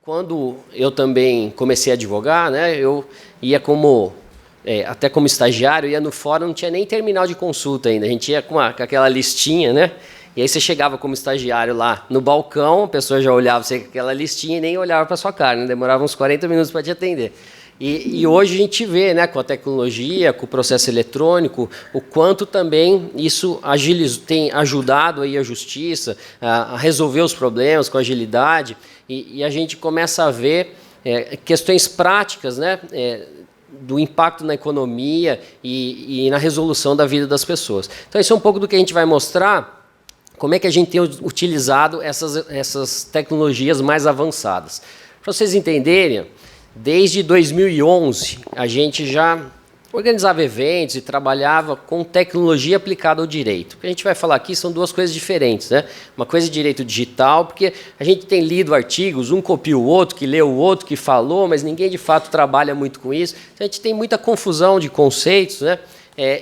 quando eu também comecei a advogar, né, eu ia até como estagiário, ia no fórum, não tinha nem terminal de consulta ainda, a gente ia com aquela listinha, né? E aí você chegava como estagiário lá no balcão, a pessoa já olhava você com aquela listinha e nem olhava para sua cara, né? Demorava uns 40 minutos para te atender. E hoje a gente vê, né, com a tecnologia, com o processo eletrônico, o quanto também isso tem ajudado aí a justiça a resolver os problemas com agilidade, e a gente começa a ver questões práticas, né, do impacto na economia e na resolução da vida das pessoas. Então, isso é um pouco do que a gente vai mostrar, como é que a gente tem utilizado essas tecnologias mais avançadas. Para vocês entenderem, desde 2011, a gente já organizava eventos e trabalhava com tecnologia aplicada ao direito. O que a gente vai falar aqui são duas coisas diferentes, né? Uma coisa é direito digital, porque a gente tem lido artigos, um copia o outro, que lê o outro, que falou, mas ninguém de fato trabalha muito com isso. Então, a gente tem muita confusão de conceitos, né?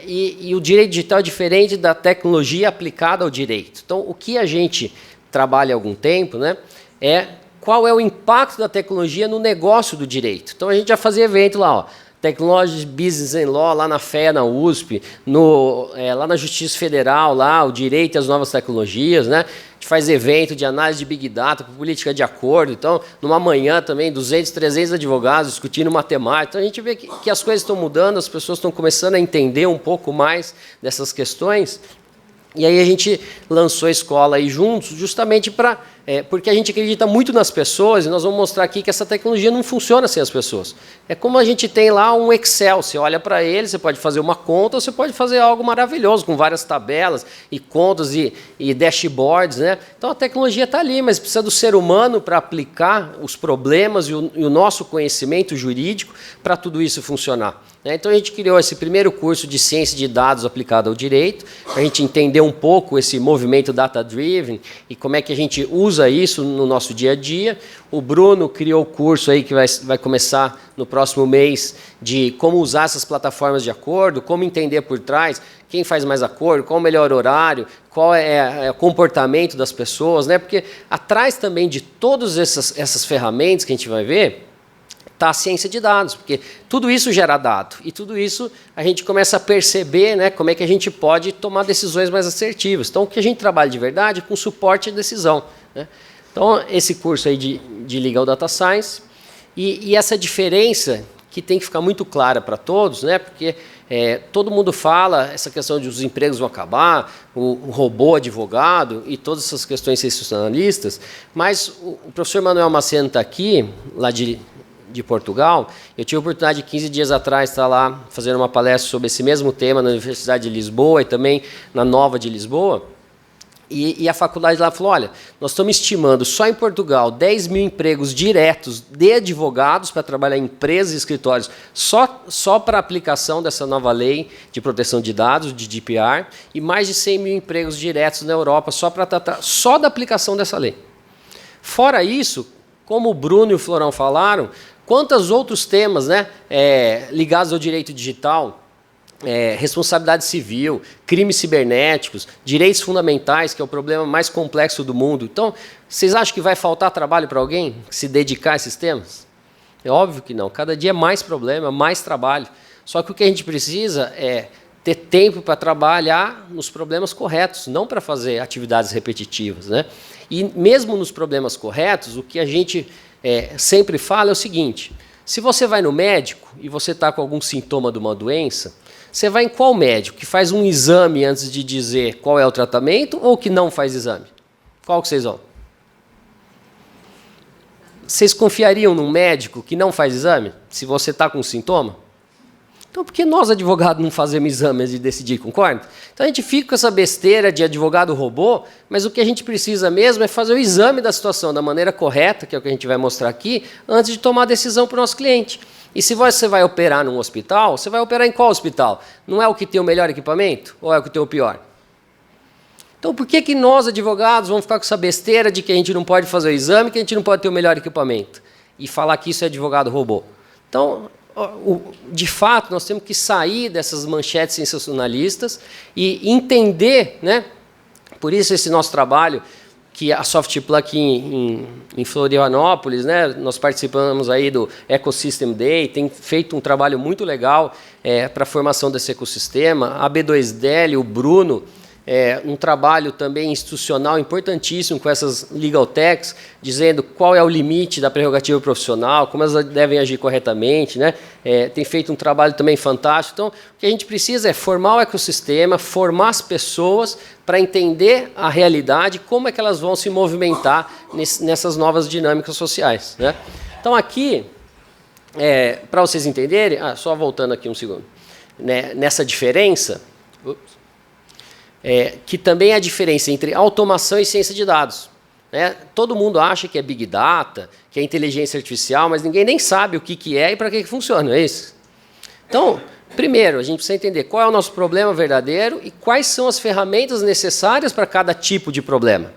E o direito digital é diferente da tecnologia aplicada ao direito. Então, o que a gente trabalha há algum tempo, né, qual é o impacto da tecnologia no negócio do direito. Então, a gente já fazia evento lá, ó, Technology Business and Law, lá na FEA, na USP, lá na Justiça Federal, lá, o direito e as novas tecnologias, né? A gente faz evento de análise de Big Data, política de acordo. Então, numa manhã também, 200, 300 advogados discutindo matemática. Então, a gente vê que as coisas estão mudando, as pessoas estão começando a entender um pouco mais dessas questões. E aí a gente lançou a escola aí juntos, justamente porque a gente acredita muito nas pessoas, e nós vamos mostrar aqui que essa tecnologia não funciona sem as pessoas. É como a gente tem lá um Excel, você olha para ele, você pode fazer uma conta, ou você pode fazer algo maravilhoso, com várias tabelas, e contas, e dashboards, né? Então a tecnologia está ali, mas precisa do ser humano para aplicar os problemas e o nosso conhecimento jurídico para tudo isso funcionar. Então a gente criou esse primeiro curso de ciência de dados aplicado ao direito, para a gente entender um pouco esse movimento data-driven e como é que a gente usa isso no nosso dia a dia. O Bruno criou o curso aí que vai começar no próximo mês de como usar essas plataformas de acordo, como entender por trás, quem faz mais acordo, qual o melhor horário, qual é o comportamento das pessoas, né? Porque atrás também de todas essas ferramentas que a gente vai ver, está a ciência de dados, porque tudo isso gera dado, e tudo isso a gente começa a perceber, né, como é que a gente pode tomar decisões mais assertivas. Então, o que a gente trabalha de verdade é com suporte à decisão, né? Então, esse curso aí de Legal Data Science, e essa diferença que tem que ficar muito clara para todos, né, porque todo mundo fala essa questão de os empregos vão acabar, o robô advogado e todas essas questões sensacionalistas, mas o professor Manuel Maceno está aqui, lá de Portugal. Eu tive a oportunidade de 15 dias atrás estar lá fazendo uma palestra sobre esse mesmo tema na Universidade de Lisboa e também na Nova de Lisboa. E a faculdade lá falou, olha, nós estamos estimando só em Portugal 10 mil empregos diretos de advogados para trabalhar em empresas e escritórios só para a aplicação dessa nova lei de proteção de dados, de GDPR, e mais de 100 mil empregos diretos na Europa só para tratar só da aplicação dessa lei. Fora isso, como o Bruno e o Florão falaram, quantos outros temas, né, ligados ao direito digital, responsabilidade civil, crimes cibernéticos, direitos fundamentais, que é o problema mais complexo do mundo. Então, vocês acham que vai faltar trabalho para alguém se dedicar a esses temas? É óbvio que não. Cada dia é mais problema, mais trabalho. Só que o que a gente precisa é ter tempo para trabalhar nos problemas corretos, não para fazer atividades repetitivas, né? E mesmo nos problemas corretos, o que a gente sempre fala é o seguinte: se você vai no médico e você está com algum sintoma de uma doença, você vai em qual médico? Que faz um exame antes de dizer qual é o tratamento ou que não faz exame? Qual que vocês vão? Vocês confiariam num médico que não faz exame se você está com um sintoma? Então, por que nós, advogados, não fazemos exames de decidir, concorda? Então, a gente fica com essa besteira de advogado robô, mas o que a gente precisa mesmo é fazer o exame da situação da maneira correta, que é o que a gente vai mostrar aqui, antes de tomar a decisão para o nosso cliente. E se você vai operar num hospital, você vai operar em qual hospital? Não é o que tem o melhor equipamento ou é o que tem o pior? Então, por que nós, advogados, vamos ficar com essa besteira de que a gente não pode fazer o exame, que a gente não pode ter o melhor equipamento? E falar que isso é advogado robô? Então, de fato, nós temos que sair dessas manchetes sensacionalistas e entender, né? Por isso esse nosso trabalho, que a Softplug em Florianópolis, né, nós participamos aí do Ecosystem Day, tem feito um trabalho muito legal para a formação desse ecossistema. A B2DL, o Bruno, um trabalho também institucional importantíssimo com essas legal techs, dizendo qual é o limite da prerrogativa profissional, como elas devem agir corretamente, né? Tem feito um trabalho também fantástico. Então, o que a gente precisa é formar o ecossistema, formar as pessoas para entender a realidade, como é que elas vão se movimentar nessas novas dinâmicas sociais, né? Então, aqui, para vocês entenderem, só voltando aqui um segundo, né, nessa diferença, que também é a diferença entre automação e ciência de dados. Né? Todo mundo acha que é Big Data, que é inteligência artificial, mas ninguém nem sabe o que é e para que funciona, não é isso? Então, primeiro, a gente precisa entender qual é o nosso problema verdadeiro e quais são as ferramentas necessárias para cada tipo de problema.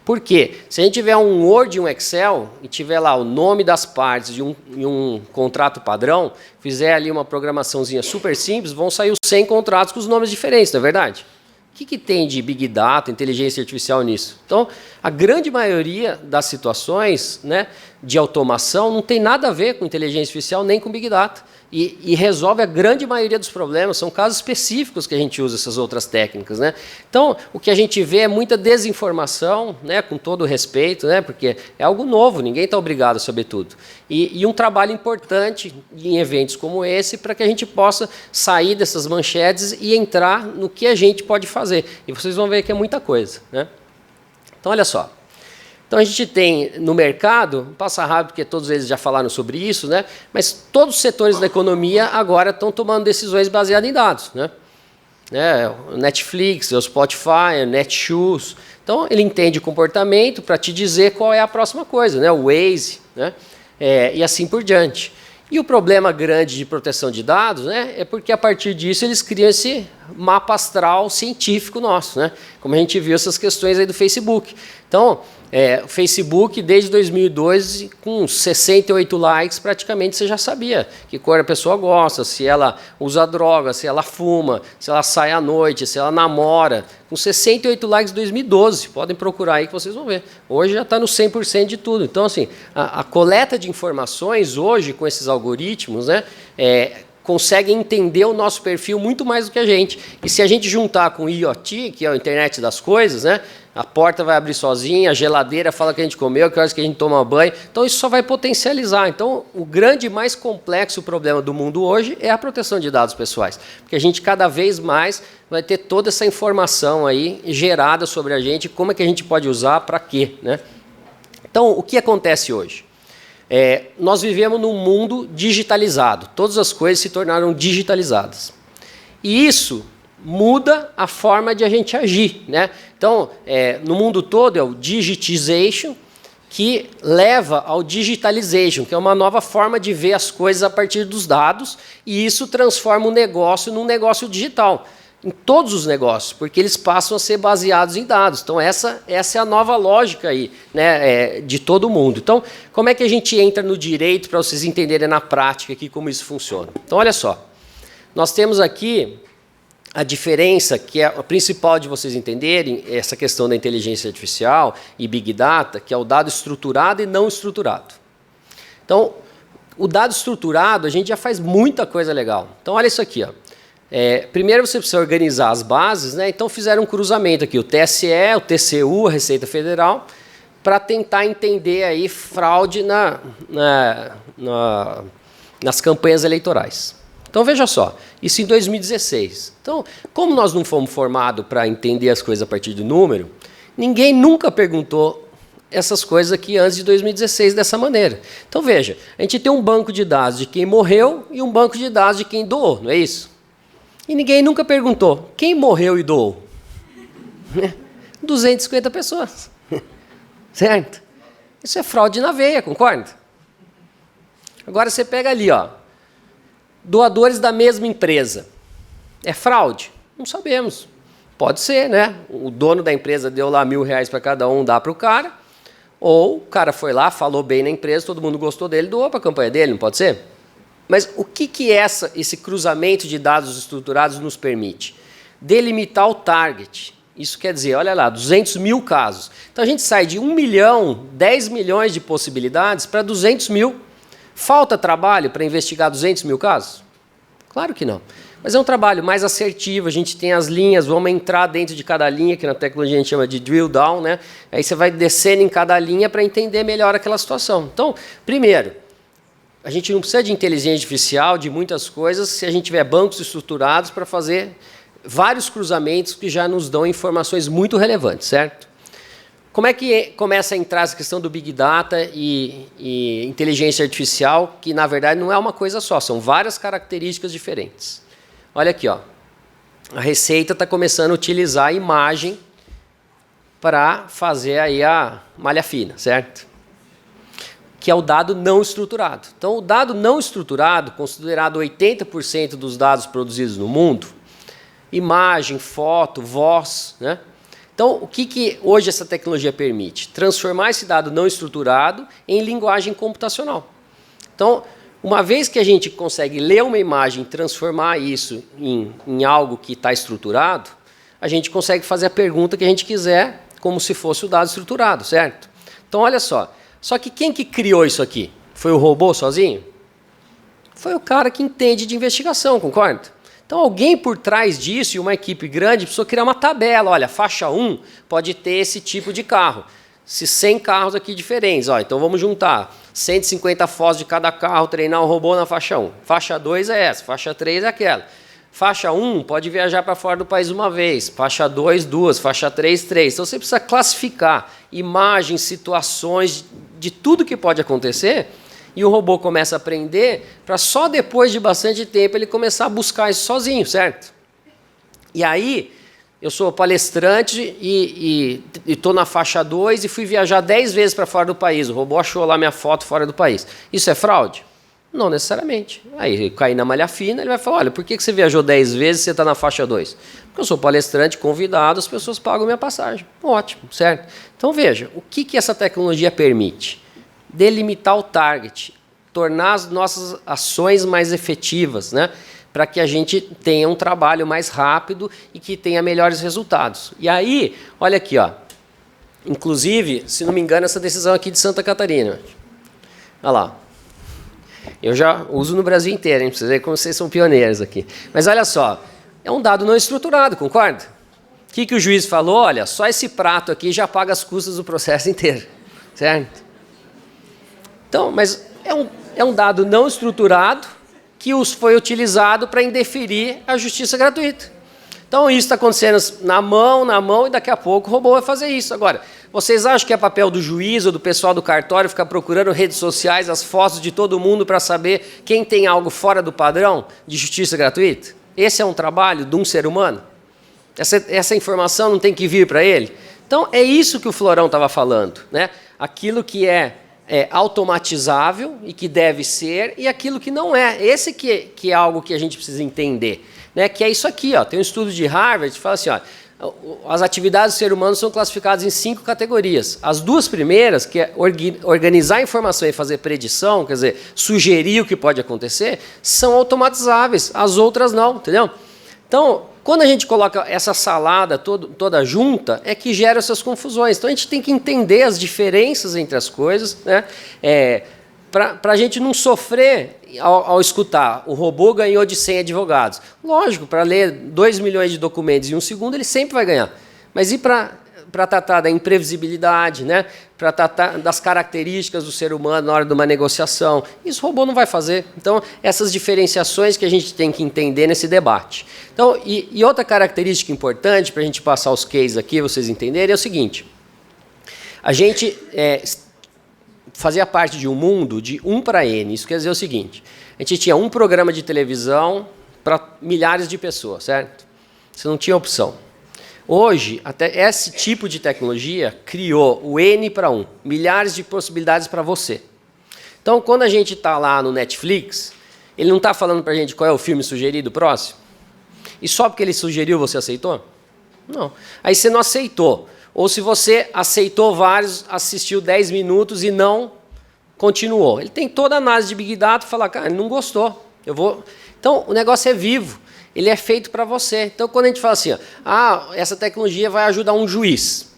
Por quê? Se a gente tiver um Word e um Excel e tiver lá o nome das partes e um contrato padrão, fizer ali uma programaçãozinha super simples, vão sair os 100 contratos com os nomes diferentes, não é verdade? O que tem de Big Data, inteligência artificial nisso? Então, a grande maioria das situações, né, de automação não tem nada a ver com inteligência artificial nem com Big Data. E resolve a grande maioria dos problemas. São casos específicos que a gente usa essas outras técnicas, né? Então, o que a gente vê é muita desinformação, né, com todo o respeito, né, porque é algo novo, ninguém está obrigado a saber tudo. E um trabalho importante em eventos como esse para que a gente possa sair dessas manchetes e entrar no que a gente pode fazer. E vocês vão ver que é muita coisa, né? Então, olha só. Então, a gente tem no mercado, passa rápido porque todos eles já falaram sobre isso, né? Mas todos os setores da economia agora estão tomando decisões baseadas em dados, né? O Netflix, o Spotify, o Netshoes. Então, ele entende o comportamento para te dizer qual é a próxima coisa, né? O Waze, né? E assim por diante. E o problema grande de proteção de dados, né, é porque, a partir disso, eles criam esse mapa astral científico nosso, né? Como a gente viu essas questões aí do Facebook. Então, o Facebook, desde 2002, com 68 likes, praticamente você já sabia que cor a pessoa gosta, se ela usa droga, se ela fuma, se ela sai à noite, se ela namora. Com 68 likes em 2012, podem procurar aí que vocês vão ver. Hoje já está no 100% de tudo. Então, assim, a coleta de informações hoje, com esses algoritmos, né, consegue entender o nosso perfil muito mais do que a gente. E se a gente juntar com o IoT, que é a internet das coisas, né, a porta vai abrir sozinha, a geladeira fala que a gente comeu, que horas que a gente toma banho. Então, isso só vai potencializar. Então, o grande e mais complexo problema do mundo hoje é a proteção de dados pessoais. Porque a gente, cada vez mais, vai ter toda essa informação aí gerada sobre a gente, como é que a gente pode usar, para quê, né? Então, o que acontece hoje? Nós vivemos num mundo digitalizado. Todas as coisas se tornaram digitalizadas. E isso muda a forma de a gente agir, né? Então, no mundo todo é o digitization, que leva ao digitalization, que é uma nova forma de ver as coisas a partir dos dados, e isso transforma o negócio num negócio digital, em todos os negócios, porque eles passam a ser baseados em dados. Então, essa é a nova lógica aí, né, de todo mundo. Então, como é que a gente entra no direito para vocês entenderem na prática aqui como isso funciona? Então, olha só, nós temos aqui a diferença, que é a principal de vocês entenderem, essa questão da inteligência artificial e Big Data, que é o dado estruturado e não estruturado. Então, o dado estruturado, a gente já faz muita coisa legal. Então, olha isso aqui, ó. Primeiro você precisa organizar as bases, né? Então fizeram um cruzamento aqui, o TSE, o TCU, a Receita Federal, para tentar entender aí fraude nas campanhas eleitorais. Então veja só, isso em 2016. Então, como nós não fomos formados para entender as coisas a partir do número, ninguém nunca perguntou essas coisas aqui antes de 2016 dessa maneira. Então veja, a gente tem um banco de dados de quem morreu e um banco de dados de quem doou, não é isso? E ninguém nunca perguntou, quem morreu e doou? 250 pessoas. Certo? Isso é fraude na veia, concorda? Agora você pega ali, ó, doadores da mesma empresa. É fraude? Não sabemos. Pode ser, né? O dono da empresa deu lá R$1.000 para cada um, dá para o cara. Ou o cara foi lá, falou bem na empresa, todo mundo gostou dele, doou para a campanha dele, não pode ser? Mas o que esse cruzamento de dados estruturados nos permite? Delimitar o target Isso quer dizer, olha lá, 200 mil casos. Então a gente sai de 1 milhão, 10 milhões de possibilidades para 200 mil. Falta trabalho para investigar 200 mil casos? Claro que não. Mas é um trabalho mais assertivo, a gente tem as linhas, vamos entrar dentro de cada linha, que na tecnologia a gente chama de drill down, né? Aí você vai descendo em cada linha para entender melhor aquela situação. Então, primeiro, a gente não precisa de inteligência artificial, de muitas coisas, se a gente tiver bancos estruturados para fazer vários cruzamentos que já nos dão informações muito relevantes, certo? Como é que começa a entrar essa questão do Big Data e inteligência artificial, que na verdade não é uma coisa só, são várias características diferentes. Olha aqui, ó. A Receita está começando a utilizar a imagem para fazer aí a malha fina, certo? Que é o dado não estruturado. Então, o dado não estruturado, considerado 80% dos dados produzidos no mundo, imagem, foto, voz, né? Então, o que hoje essa tecnologia permite? Transformar esse dado não estruturado em linguagem computacional. Então, uma vez que a gente consegue ler uma imagem e transformar isso em algo que está estruturado, a gente consegue fazer a pergunta que a gente quiser, como se fosse o dado estruturado, certo? Então, olha só. Só que quem que criou isso aqui? Foi o robô sozinho? Foi o cara que entende de investigação, concorda? Então, alguém por trás disso, e uma equipe grande, precisou criar uma tabela. Olha, faixa 1 pode ter esse tipo de carro. Se 100 carros aqui diferentes, ó, então vamos juntar 150 fotos de cada carro, treinar o robô na faixa 1. Faixa 2 é essa, faixa 3 é aquela. Faixa 1 pode viajar para fora do país uma vez, faixa 2, 2, faixa 3, 3. Então você precisa classificar imagens, situações, de tudo que pode acontecer, e o robô começa a aprender para só depois de bastante tempo ele começar a buscar isso sozinho, certo? E aí, eu sou palestrante e estou na faixa 2 e fui viajar 10 vezes para fora do país. O robô achou lá minha foto fora do país. Isso é fraude? Não necessariamente. Aí eu caí na malha fina, ele vai falar, olha, por que você viajou 10 vezes e você está na faixa 2? Porque eu sou palestrante, convidado, as pessoas pagam minha passagem. Ótimo, certo? Então veja, o que essa tecnologia permite? Delimitar o target, tornar as nossas ações mais efetivas, né? Para que a gente tenha um trabalho mais rápido e que tenha melhores resultados. E aí, olha aqui, ó. Inclusive, se não me engano, essa decisão aqui de Santa Catarina. Olha lá. Eu já uso no Brasil inteiro, hein? Pra vocês verem como vocês são pioneiros aqui. Mas olha só, é um dado não estruturado, concorda? O que o juiz falou? Olha, só esse prato aqui já paga as custas do processo inteiro, certo? Então, mas é um dado não estruturado que foi utilizado para indeferir a justiça gratuita. Então, isso está acontecendo na mão, e daqui a pouco o robô vai fazer isso. Agora, vocês acham que é papel do juiz ou do pessoal do cartório ficar procurando redes sociais, as fotos de todo mundo para saber quem tem algo fora do padrão de justiça gratuita? Esse é um trabalho de um ser humano? Essa informação não tem que vir para ele? Então, é isso que o Florão estava falando, né? Aquilo que é automatizável e que deve ser, e aquilo que não é. Esse que é algo que a gente precisa entender, né? Que é isso aqui, ó. Tem um estudo de Harvard que fala assim, ó, as atividades do ser humano são classificadas em 5 categorias. As 2 primeiras, que é organizar a informação e fazer predição, quer dizer, sugerir o que pode acontecer, são automatizáveis. As outras não, entendeu? Então, quando a gente coloca essa salada toda junta, é que gera essas confusões. Então, a gente tem que entender as diferenças entre as coisas, né? Para a gente não sofrer ao escutar, o robô ganhou de 100 advogados. Lógico, para ler 2 milhões de documentos em 1 segundo, ele sempre vai ganhar. Mas e para tratar da imprevisibilidade, né? Para tratar das características do ser humano na hora de uma negociação? Isso o robô não vai fazer. Então, essas diferenciações que a gente tem que entender nesse debate. Então, e outra característica importante, para a gente passar os cases aqui, vocês entenderem, é o seguinte. A gente fazia parte de um mundo de 1 para N. Isso quer dizer o seguinte, a gente tinha um programa de televisão para milhares de pessoas, certo? Você não tinha opção. Hoje, até esse tipo de tecnologia criou o N para 1, milhares de possibilidades para você. Então, quando a gente está lá no Netflix, ele não está falando para a gente qual é o filme sugerido próximo? E só porque ele sugeriu, você aceitou? Não. Aí você não aceitou. Ou se você aceitou vários, assistiu 10 minutos e não continuou. Ele tem toda a análise de Big Data e fala, cara, ele não gostou. Então, o negócio é vivo. ele é feito para você. Então, quando a gente fala assim, essa tecnologia vai ajudar um juiz.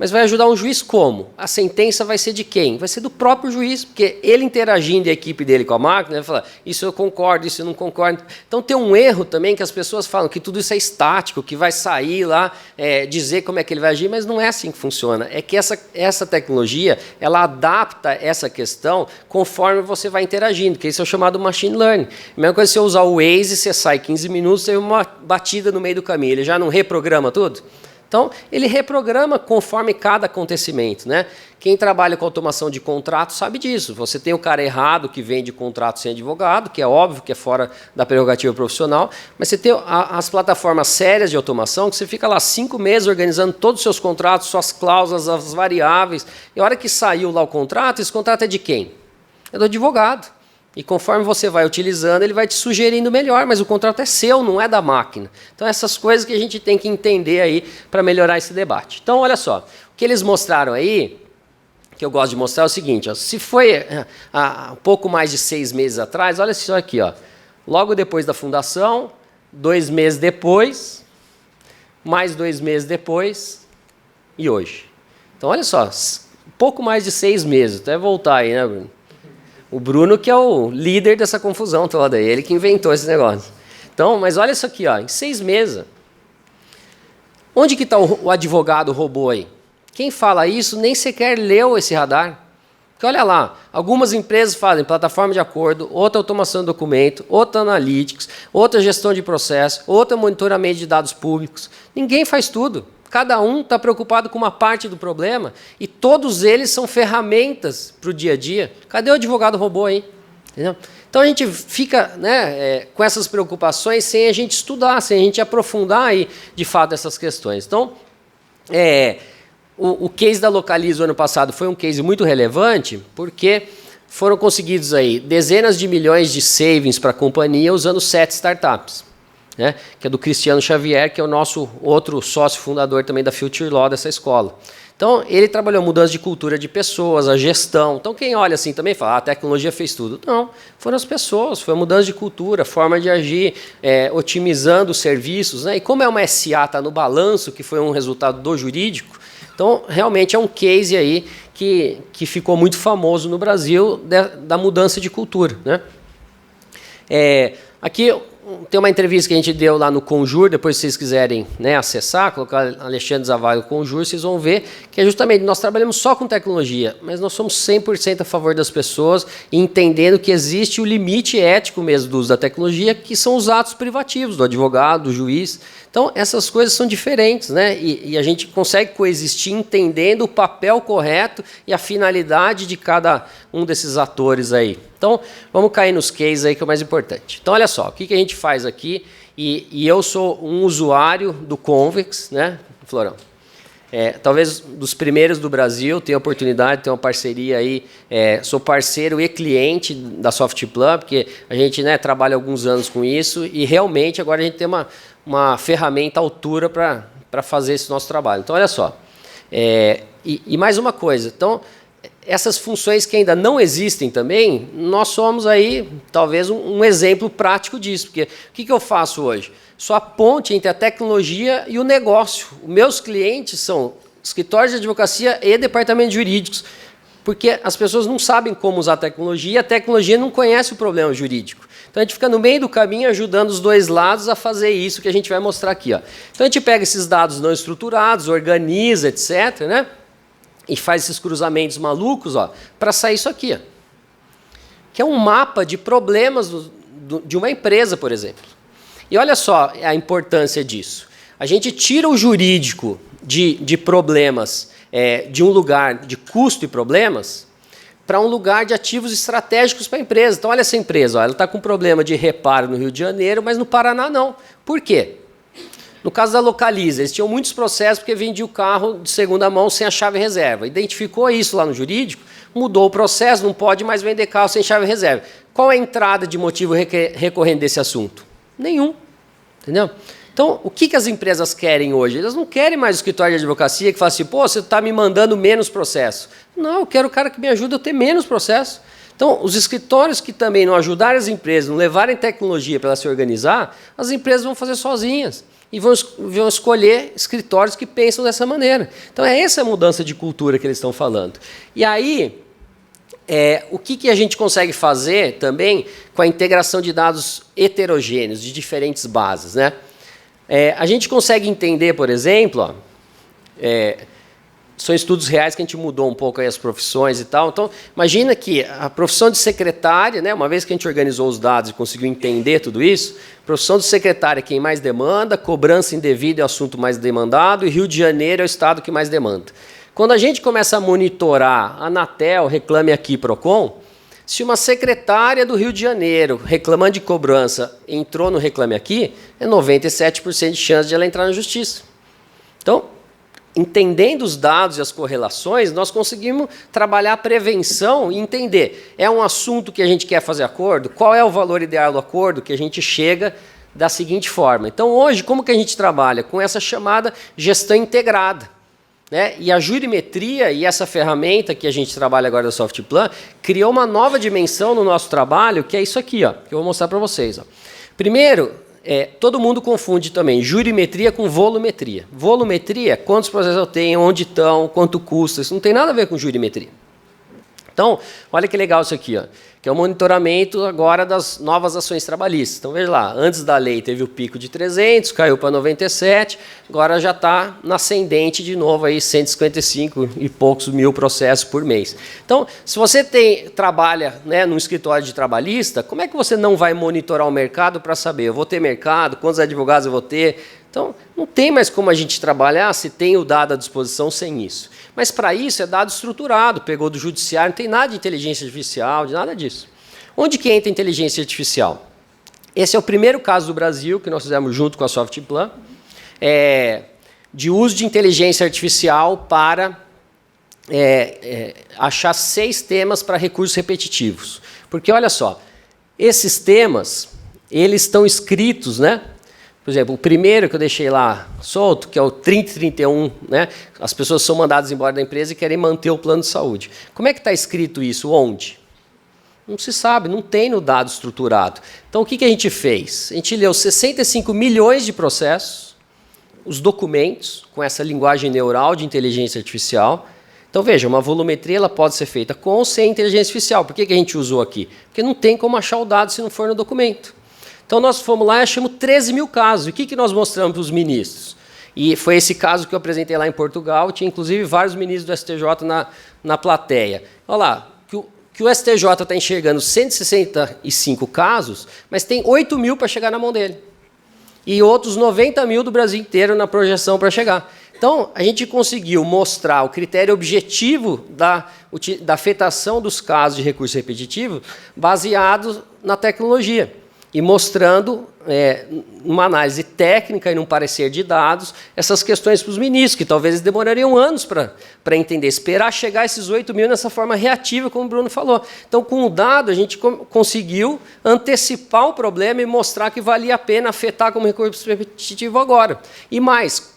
Mas vai ajudar um juiz como? A sentença vai ser de quem? Vai ser do próprio juiz, porque ele interagindo e a equipe dele com a máquina, vai falar, isso eu concordo, isso eu não concordo. Então tem um erro também que as pessoas falam que tudo isso é estático, que vai sair lá, dizer como é que ele vai agir, mas não é assim que funciona. É que essa tecnologia, ela adapta essa questão conforme você vai interagindo, que isso é o chamado machine learning. A mesma coisa se você usar o Waze, você sai 15 minutos, você tem uma batida no meio do caminho, ele já não reprograma tudo? Então, ele reprograma conforme cada acontecimento, né? Quem trabalha com automação de contrato sabe disso. Você tem o cara errado que vende contrato sem advogado, que é óbvio que é fora da prerrogativa profissional, mas você tem as plataformas sérias de automação, que você fica lá 5 meses organizando todos os seus contratos, suas cláusulas, as variáveis, e a hora que saiu lá o contrato, esse contrato é de quem? É do advogado. E conforme você vai utilizando, ele vai te sugerindo melhor, mas o contrato é seu, não é da máquina. Então, essas coisas que a gente tem que entender aí para melhorar esse debate. Então, olha só, o que eles mostraram aí, que eu gosto de mostrar é o seguinte, ó, se foi há um pouco mais de 6 meses atrás, olha só aqui, ó, logo depois da fundação, 2 meses depois, mais 2 meses depois e hoje. Então, olha só, pouco mais de 6 meses, até voltar aí, né, Bruno? O Bruno que é o líder dessa confusão toda, ele que inventou esse negócio. Então, mas olha isso aqui, ó, em 6 meses. Onde que está o advogado robô aí? Quem fala isso nem sequer leu esse radar. Porque olha lá, algumas empresas fazem plataforma de acordo, outra automação de documento, outra analytics, outra gestão de processo, outra monitoramento de dados públicos. Ninguém faz tudo. Cada um está preocupado com uma parte do problema e todos eles são ferramentas para o dia a dia. Cadê o advogado robô aí? Entendeu? Então a gente fica, né, com essas preocupações sem a gente estudar, sem a gente aprofundar aí, de fato essas questões. Então, o case da Localiza ano passado foi um case muito relevante porque foram conseguidos aí dezenas de milhões de savings para a companhia usando 7 startups. Né, que é do Cristiano Xavier, que é o nosso outro sócio fundador também da Future Law dessa escola. Então, ele trabalhou mudança de cultura de pessoas, a gestão. Então, quem olha assim também fala, a tecnologia fez tudo. Não, foram as pessoas, foi a mudança de cultura, forma de agir, otimizando os serviços. Né? E como é uma SA, está no balanço, que foi um resultado do jurídico, então, realmente é um case aí que ficou muito famoso no Brasil da mudança de cultura. Né? Aqui tem uma entrevista que a gente deu lá no Conjur, depois se vocês quiserem, né, acessar, colocar Alexandre Zavalho Conjur, vocês vão ver que é justamente, nós trabalhamos só com tecnologia, mas nós somos 100% a favor das pessoas, entendendo que existe o limite ético mesmo do uso da tecnologia, que são os atos privativos do advogado, do juiz. Então, essas coisas são diferentes, né? E a gente consegue coexistir entendendo o papel correto e a finalidade de cada um desses atores aí. Então, vamos cair nos cases aí que é o mais importante. Então, olha só, o que a gente faz aqui, e eu sou um usuário do Convex, né, Florão? Talvez dos primeiros do Brasil, tenho a oportunidade de ter uma parceria aí, sou parceiro e cliente da Softplan, porque a gente, né, trabalha alguns anos com isso, e realmente agora a gente tem uma ferramenta à altura para fazer esse nosso trabalho. Então, olha só, e mais uma coisa, então, essas funções que ainda não existem também, nós somos aí, talvez, um exemplo prático disso. Porque o que eu faço hoje? Sou a ponte entre a tecnologia e o negócio. Os meus clientes são escritórios de advocacia e departamentos jurídicos, porque as pessoas não sabem como usar a tecnologia e a tecnologia não conhece o problema jurídico. Então, a gente fica no meio do caminho ajudando os dois lados a fazer isso que a gente vai mostrar aqui. Ó. Então, a gente pega esses dados não estruturados, organiza, etc., né? E faz esses cruzamentos malucos, para sair isso aqui, ó, que é um mapa de problemas de uma empresa, por exemplo. E olha só a importância disso. A gente tira o jurídico de problemas, de um lugar de custo e problemas, para um lugar de ativos estratégicos para a empresa. Então, olha essa empresa, ela está com problema de reparo no Rio de Janeiro, mas no Paraná não. Por quê? No caso da Localiza, eles tinham muitos processos porque vendia o carro de segunda mão sem a chave reserva. Identificou isso lá no jurídico, mudou o processo, não pode mais vender carro sem chave reserva. Qual é a entrada de motivo recorrente desse assunto? Nenhum. Entendeu? Então, o que as empresas querem hoje? Elas não querem mais o escritório de advocacia que fala assim, pô, você está me mandando menos processo. Não, eu quero o cara que me ajude a ter menos processo. Então, os escritórios que também não ajudarem as empresas, não levarem tecnologia para elas se organizar, as empresas vão fazer sozinhas. E vão escolher escritórios que pensam dessa maneira. Então, é essa a mudança de cultura que eles estão falando. E aí, o que a gente consegue fazer também com a integração de dados heterogêneos, de diferentes bases, né? A gente consegue entender, por exemplo, são estudos reais que a gente mudou um pouco aí as profissões e tal. Então, imagina que a profissão de secretária, né, uma vez que a gente organizou os dados e conseguiu entender tudo isso, a profissão de secretária é quem mais demanda, cobrança indevida é o assunto mais demandado e Rio de Janeiro é o estado que mais demanda. Quando a gente começa a monitorar a Anatel, Reclame Aqui, Procon, se uma secretária do Rio de Janeiro reclamando de cobrança entrou no Reclame Aqui, é 97% de chance de ela entrar na justiça. Então, entendendo os dados e as correlações, nós conseguimos trabalhar a prevenção e entender. É um assunto que a gente quer fazer acordo? Qual é o valor ideal do acordo? Que a gente chega da seguinte forma. Então, hoje, como que a gente trabalha? Com essa chamada gestão integrada. Né? E a jurimetria e essa ferramenta que a gente trabalha agora da Softplan criou uma nova dimensão no nosso trabalho, que é isso aqui, ó, que eu vou mostrar para vocês. Ó. Primeiro, todo mundo confunde também jurimetria com volumetria. Volumetria é quantos processos eu tenho, onde estão, quanto custa. Isso não tem nada a ver com jurimetria. Então, olha que legal isso aqui, ó, que é o monitoramento agora das novas ações trabalhistas. Então, veja lá, antes da lei teve o pico de 300, caiu para 97, agora já está na ascendente de novo, aí 155 e poucos mil processos por mês. Então, se você trabalha, né, num escritório de trabalhista, como é que você não vai monitorar o mercado para saber, eu vou ter mercado, quantos advogados eu vou ter? Então, não tem mais como a gente trabalhar se tem o dado à disposição sem isso. Mas, para isso, é dado estruturado, pegou do judiciário, não tem nada de inteligência artificial, de nada disso. Onde que entra a inteligência artificial? Esse é o primeiro caso do Brasil, que nós fizemos junto com a Softplan, de uso de inteligência artificial para achar 6 temas para recursos repetitivos. Porque, olha só, esses temas, eles estão escritos, né? Por exemplo, o primeiro que eu deixei lá solto, que é o 3031, né? As pessoas são mandadas embora da empresa e querem manter o plano de saúde. Como é que está escrito isso? Onde? Não se sabe, não tem no dado estruturado. Então, o que a gente fez? A gente leu 65 milhões de processos, os documentos, com essa linguagem neural de inteligência artificial. Então, veja, uma volumetria ela pode ser feita com ou sem inteligência artificial. Por que a gente usou aqui? Porque não tem como achar o dado se não for no documento. Então, nós fomos lá e achamos 13 mil casos. E o que nós mostramos para os ministros? E foi esse caso que eu apresentei lá em Portugal, tinha inclusive vários ministros do STJ na plateia. Olha lá, que o STJ está enxergando 165 casos, mas tem 8 mil para chegar na mão dele. E outros 90 mil do Brasil inteiro na projeção para chegar. Então, a gente conseguiu mostrar o critério objetivo da afetação dos casos de recurso repetitivo baseado na tecnologia. E mostrando, uma análise técnica e num parecer de dados, essas questões para os ministros, que talvez eles demorariam anos para entender, esperar chegar esses 8 mil nessa forma reativa, como o Bruno falou. Então, com o dado, a gente conseguiu antecipar o problema e mostrar que valia a pena afetar como recurso repetitivo agora. E mais,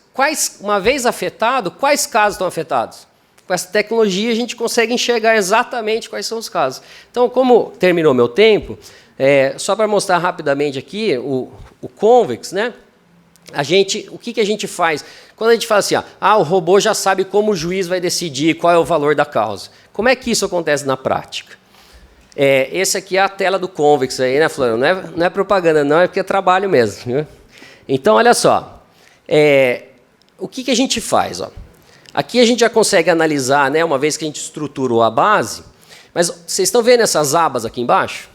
uma vez afetado, quais casos estão afetados? Com essa tecnologia, a gente consegue enxergar exatamente quais são os casos. Então, como terminou meu tempo, só para mostrar rapidamente aqui, o Convex, né? O que a gente faz? Quando a gente fala assim, o robô já sabe como o juiz vai decidir qual é o valor da causa. Como é que isso acontece na prática? Esse aqui é a tela do Convex, aí, né, Floriano? Não é propaganda, não, é porque é trabalho mesmo. Viu? Então, olha só. O que a gente faz? Ó? Aqui a gente já consegue analisar, né, uma vez que a gente estruturou a base, mas vocês estão vendo essas abas aqui embaixo?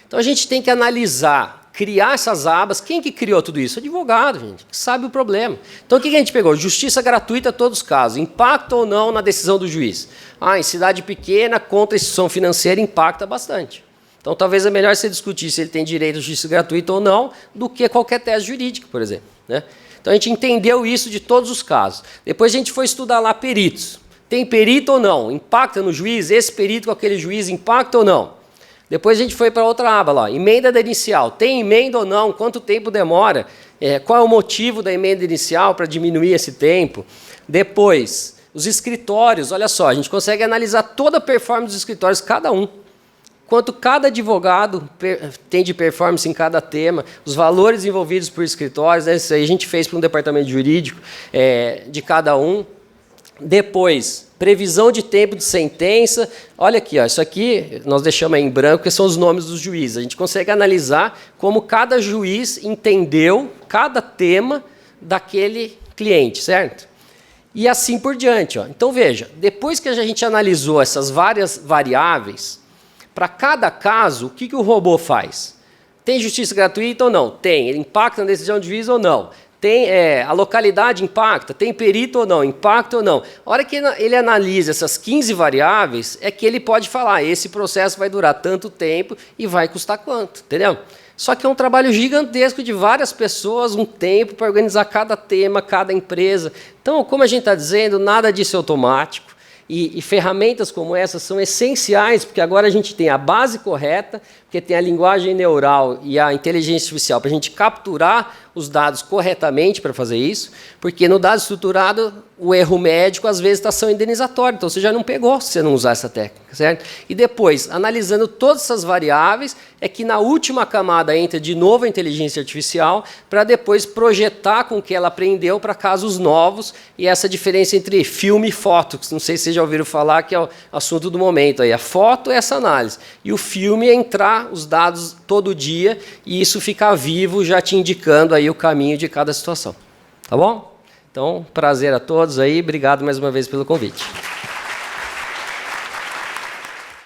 Então, a gente tem que analisar, criar essas abas. Quem que criou tudo isso? Advogado, gente, que sabe o problema. Então, o que a gente pegou? Justiça gratuita a todos os casos. Impacta ou não na decisão do juiz? Em cidade pequena, contra a instituição financeira, impacta bastante. Então, talvez é melhor você discutir se ele tem direito à justiça gratuita ou não, do que qualquer tese jurídica, por exemplo. Né? Então, a gente entendeu isso de todos os casos. Depois, a gente foi estudar lá peritos. Tem perito ou não? Impacta no juiz? Esse perito com aquele juiz impacta ou não? Depois a gente foi para outra aba, lá, emenda da inicial. Tem emenda ou não? Quanto tempo demora? Qual é o motivo da emenda inicial para diminuir esse tempo? Depois, os escritórios, olha só, a gente consegue analisar toda a performance dos escritórios, cada um. quanto cada advogado tem de performance em cada tema, os valores envolvidos por escritórios, né? Isso aí a gente fez para um departamento jurídico de cada um. Depois, previsão de tempo de sentença. Olha aqui, ó, isso aqui nós deixamos aí em branco, que são os nomes dos juízes. A gente consegue analisar como cada juiz entendeu cada tema daquele cliente, certo? E assim por diante. Ó. Então, veja, depois que a gente analisou essas várias variáveis, para cada caso, o que o robô faz? Tem justiça gratuita ou não? Tem. Ele impacta na decisão de juiz ou não? Tem, a localidade impacta? Tem perito ou não? Impacta ou não? A hora que ele analisa essas 15 variáveis, é que ele pode falar, esse processo vai durar tanto tempo e vai custar quanto, entendeu? Só que é um trabalho gigantesco de várias pessoas, um tempo para organizar cada tema, cada empresa. Então, como a gente está dizendo, nada disso é automático. E ferramentas como essas são essenciais, porque agora a gente tem a base correta, porque tem a linguagem neural e a inteligência artificial para a gente capturar os dados corretamente para fazer isso, porque no dado estruturado, o erro médico, às vezes, está sendo indenizatório, então você já não pegou se você não usar essa técnica, certo? E depois, analisando todas essas variáveis, é que na última camada entra de novo a inteligência artificial, para depois projetar com o que ela aprendeu para casos novos, e essa diferença entre filme e foto, que não sei se vocês já ouviram falar, que é o assunto do momento. Aí. A foto é essa análise, e o filme é entrar os dados todo dia, e isso ficar vivo, já te indicando aí o caminho de cada situação. Tá bom? Então, prazer a todos aí, obrigado mais uma vez pelo convite.